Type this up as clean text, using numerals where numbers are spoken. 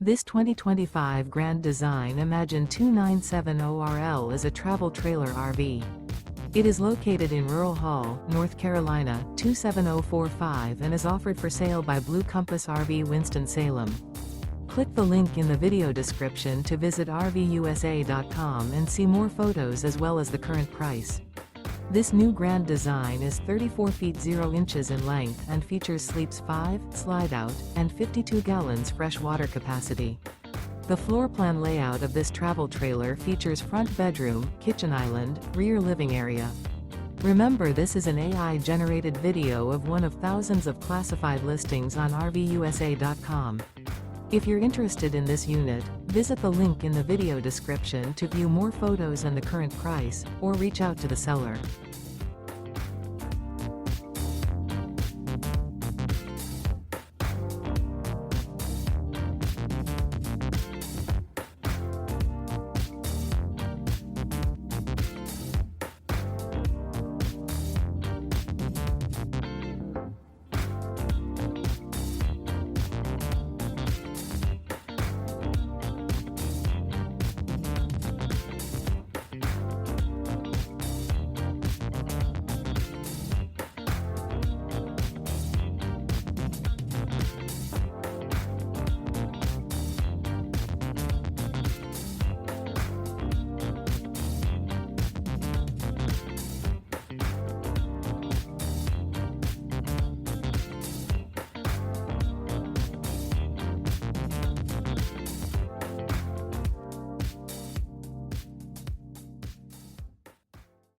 This 2025 Grand Design Imagine 2970RL is a travel trailer RV. It is located in Rural Hall, North Carolina, 27045 and is offered for sale by Blue Compass RV Winston, Salem. Click the link in the video description to visit RVUSA.com and see more photos as well as the current price. This new Grand Design is 34 feet 0 inches in length and features sleeps 5, Slideout, and 52 gallons fresh water capacity. The floor plan layout of this travel trailer features front bedroom, kitchen island, rear living area. Remember, this is an AI-generated video of one of thousands of classified listings on RVUSA.com. If you're interested in this unit, visit the link in the video description to view more photos and the current price, or reach out to the seller.